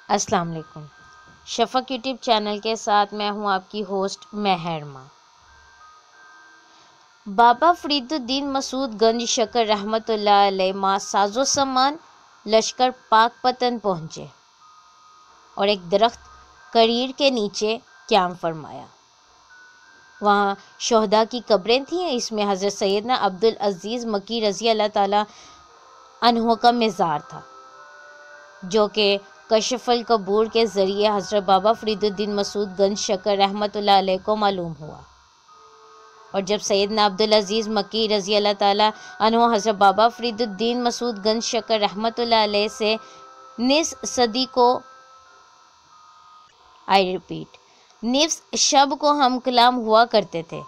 السلام علیکم۔ شفق YouTube channel کے ساتھ میں ہوں آپ کی ہوسٹ مہرما۔ بابا فرید الدین مسعود گنج شکر رحمۃ اللہ علیہ ماں ساز و سامان لشکر پاک پتن پہنچے اور ایک درخت کریر کے نیچے قیام فرمایا۔ وہاں شہداء کی قبریں تھیں۔ اس میں حضرت سیدنا عبدالعزیز مکی رضی اللہ تعالیٰ عنہ کا مزار تھا، جو کہ کشف القبور کے ذریعے حضرت بابا فرید الدین مسعود گنج شکر رحمۃ اللہ علیہ کو معلوم ہوا، اور جب سیدنا عبدالعزیز مکی رضی اللہ تعالیٰ عنہ حضرت بابا فرید الدین مسعود گنج شکر رحمۃ اللہ علیہ سے نصف صدی کو نصف شب کو ہم کلام ہوا کرتے تھے۔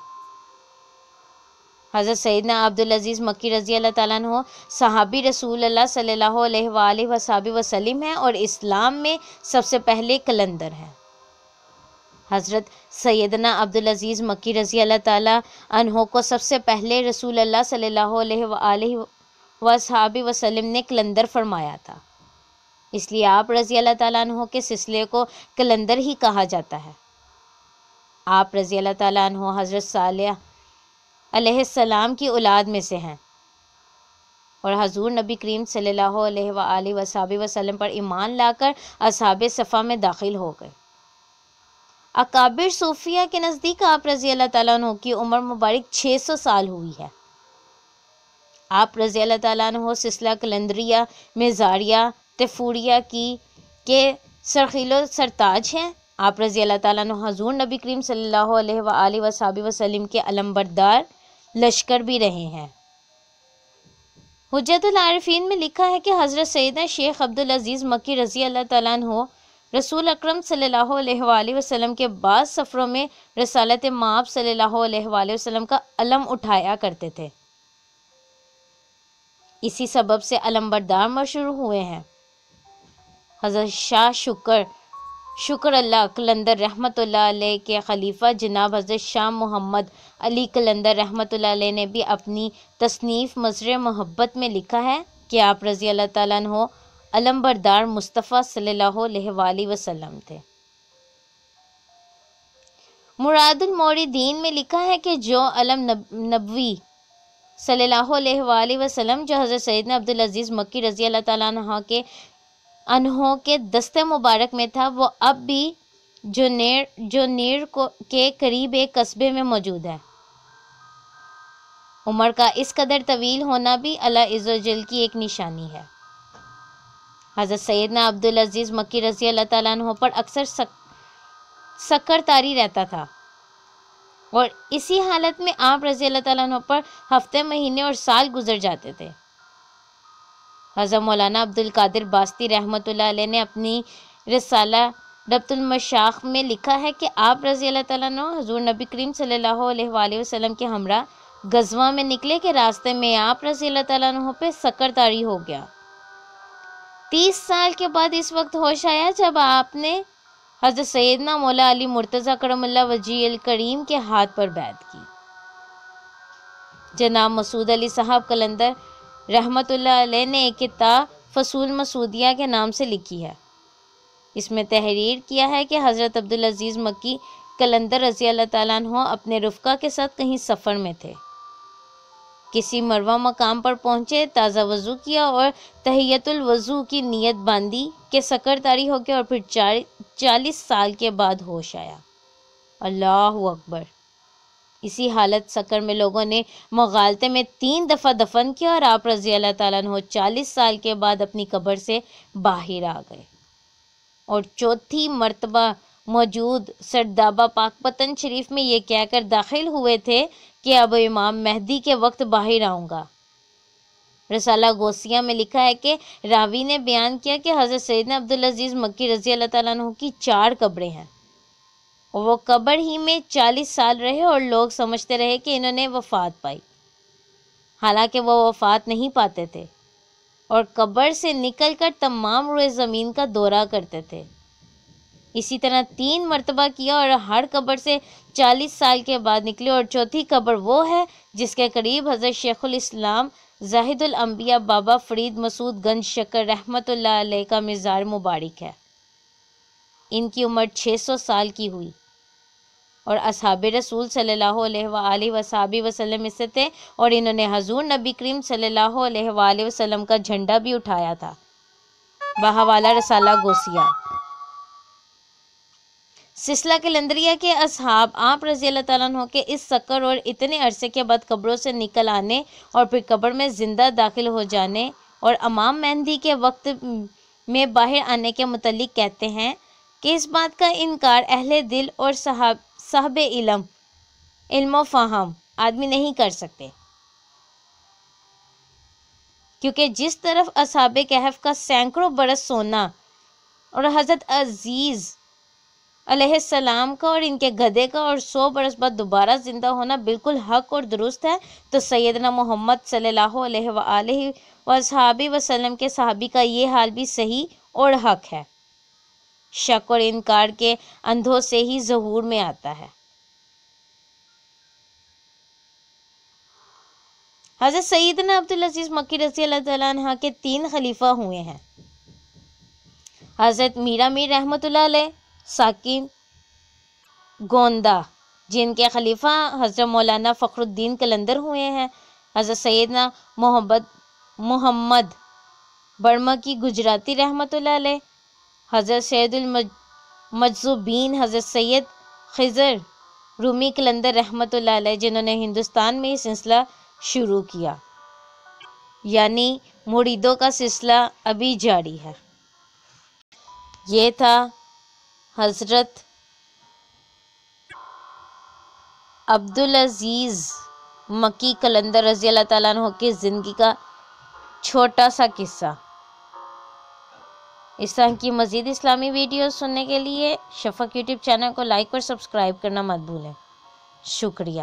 حضرت سیدنا عبدالعزیز مکی رضی اللہ تعالیٰ عنہ صحابی رسول اللہ صلی اللہ علیہ وآلہ وسلم ہیں اور اسلام میں سب سے پہلے کلندر ہیں۔ حضرت سیدنا عبدالعزیز مکی رضی اللہ تعالیٰ عنہ کو سب سے پہلے رسول اللہ صلی اللہ علیہ وآلہ وسلم نے کلندر فرمایا تھا، اس لیے آپ رضی اللہ تعالیٰ عنہ کے سلسلے کو کلندر ہی کہا جاتا ہے۔ آپ رضی اللہ تعالیٰ عنہ حضرت صالح علیہ السلام کی اولاد میں سے ہیں اور حضور نبی کریم صلی اللہ علیہ وآلہ وسلم پر ایمان لا کر اصحاب صفا میں داخل ہو گئے۔ اکابر صوفیہ کے نزدیک آپ رضی اللہ تعالیٰ عنہ کی عمر مبارک 600 سال ہوئی ہے۔ آپ رضی اللہ تعالیٰ عنہ سلسلہ کلندریہ مزاریہ تفوریہ کے سرخیل و سرتاج ہیں۔ آپ رضی اللہ تعالیٰ عنہ حضور نبی کریم صلی اللہ علیہ وآلہ وسلم کے علمبردار لشکر بھی رہے ہیں۔ حجت العارفین میں لکھا ہے کہ حضرت سیدنا شیخ عبدالعزیز مکی رضی اللہ تعالیٰ عنہ رسول اکرم صلی اللہ علیہ وآلہ وسلم کے بعض سفروں میں رسالت مآب صلی اللہ علیہ وآلہ وسلم کا علم اٹھایا کرتے تھے، اسی سبب سے علمبردار مشہور ہوئے ہیں۔ حضرت شاہ شکر اللہ قلندر رحمۃ اللہ علیہ کے خلیفہ جناب حضرت شاہ محمد علی قلندر رحمۃ اللہ علیہ نے بھی اپنی تصنیف مزر محبت میں لکھا ہے کہ آپ رضی اللہ تعالیٰ عنہ علمبردار مصطفیٰ صلی اللہ علیہ وآلہ وسلم تھے۔ مراد الموردین میں لکھا ہے کہ جو علم نبوی صلی اللہ علیہ وآلہ وسلم جو حضرت سیدنا عبدالعزیز مکی رضی اللہ تعالیٰ عنہ کے دست مبارک میں تھا، وہ اب بھی جونیر کے قریب ایک قصبے میں موجود ہے۔ عمر کا اس قدر طویل ہونا بھی اللہ عز و جل کی ایک نشانی ہے۔ حضرت سیدنا عبدالعزیز مکی رضی اللہ تعالیٰ عنہ پر اکثر سکر طاری رہتا تھا، اور اسی حالت میں آپ رضی اللہ تعالیٰ عنہ پر ہفتے مہینے اور سال گزر جاتے تھے۔ حضرت مولانا عبدالقادر باسطی رحمۃ اللہ علیہ نے اپنی رسالہ ربط المشاخ میں لکھا ہے کہ آپ رضی اللہ تعالیٰ عنہ حضور نبی کریم صلی اللہ علیہ وآلہ وسلم کے ہمراہ غزوہ میں نکلے کہ راستے میں آپ رضی اللہ تعالیٰ عنہ پہ سکر طاری ہو گیا۔ 30 سال کے بعد اس وقت ہوش آیا جب آپ نے حضرت سیدنا مولا علی مرتضیٰ کرم اللہ وجہ الکریم کے ہاتھ پر بیعت کی۔ جناب مسعود علی صاحب قلندر رحمۃ اللہ علیہ نے ایک کتاب فصول مسعودیہ کے نام سے لکھی ہے۔ اس میں تحریر کیا ہے کہ حضرت عبدالعزیز مکی قلندر رضی اللہ تعالیٰ عنہ اپنے رفقا کے ساتھ کہیں سفر میں تھے، کسی مروہ مقام پر پہنچے، تازہ وضو کیا اور تحیت الوضو کی نیت باندھی کہ سکر طاری ہو گیا، اور پھر 40 سال کے بعد ہوش آیا۔ اللہ اکبر! اسی حالت سکر میں لوگوں نے مغالطے میں 3 دفعہ دفن کیا، اور آپ رضی اللہ تعالیٰ عنہ 40 سال کے بعد اپنی قبر سے باہر آ گئے، اور چوتھی مرتبہ موجود سردابہ پاک پتن شریف میں یہ کہہ کر داخل ہوئے تھے کہ اب امام مہدی کے وقت باہر آؤں گا۔ رسالہ غوثیہ میں لکھا ہے کہ راوی نے بیان کیا کہ حضرت سیدنا عبدالعزیز مکی رضی اللہ تعالیٰ عنہ کی 4 قبریں ہیں، اور وہ قبر ہی میں 40 سال رہے، اور لوگ سمجھتے رہے کہ انہوں نے وفات پائی، حالانکہ وہ وفات نہیں پاتے تھے، اور قبر سے نکل کر تمام روئے زمین کا دورہ کرتے تھے۔ اسی طرح 3 مرتبہ کیا، اور ہر قبر سے 40 سال کے بعد نکلے، اور چوتھی قبر وہ ہے جس کے قریب حضرت شیخ الاسلام زاہد الانبیاء بابا فرید مسعود گنج شکر رحمۃ اللہ علیہ کا مزار مبارک ہے۔ ان کی عمر 600 سال کی ہوئی اور اصحاب رسول صلی اللہ علیہ وآلہ وسلم میں سے تھے، اور انہوں نے حضور نبی کریم صلی اللہ علیہ وآلہ وسلم کا جھنڈا بھی اٹھایا تھا۔ بحوالہ رسالہ گوسیہ۔ سلسلہ کلندریہ کے اصحاب آپ رضی اللہ تعالیٰ عنہ کے اس سکر اور اتنے عرصے کے بعد قبروں سے نکل آنے اور پھر قبر میں زندہ داخل ہو جانے اور امام مہدی کے وقت میں باہر آنے کے متعلق کہتے ہیں کہ اس بات کا انکار اہل دل اور صاحب علم و فہم آدمی نہیں کر سکتے، کیونکہ جس طرف اصحاب کہف کا سینکڑوں برس سونا اور حضرت عزیز علیہ السلام کا اور ان کے گدھے کا اور 100 برس بعد دوبارہ زندہ ہونا بالکل حق اور درست ہے، تو سیدنا محمد صلی اللہ علیہ وآلہ وسلم کے صحابی کا یہ حال بھی صحیح اور حق ہے۔ شک اور انکار کے اندھوں سے ہی ظہور میں آتا ہے۔ حضرت سیدنا عبدالعزیز مکی رضی اللہ تعالیٰ عنہ کے 3 خلیفہ ہوئے ہیں: حضرت میرا میر رحمۃ اللہ علیہ ساکن گوندا، جن کے خلیفہ حضرت مولانا فخر الدین قلندر ہوئے ہیں، حضرت سیدنا محمد برمکی گجراتی رحمۃ اللہ علیہ، حضرت سید المجذوبین حضرت سید خضر رومی قلندر رحمۃ اللہ علیہ، جنہوں نے ہندوستان میں یہ سلسلہ شروع کیا، یعنی مریدوں کا سلسلہ ابھی جاری ہے۔ یہ تھا حضرت عبدالعزیز مکی قلندر رضی اللہ تعالیٰ عنہ کی زندگی کا چھوٹا سا قصہ۔ اس طرح کی مزید اسلامی ویڈیوز سننے کے لیے شفق یوٹیوب چینل کو لائک اور سبسکرائب کرنا مت بھولیں۔ شکریہ۔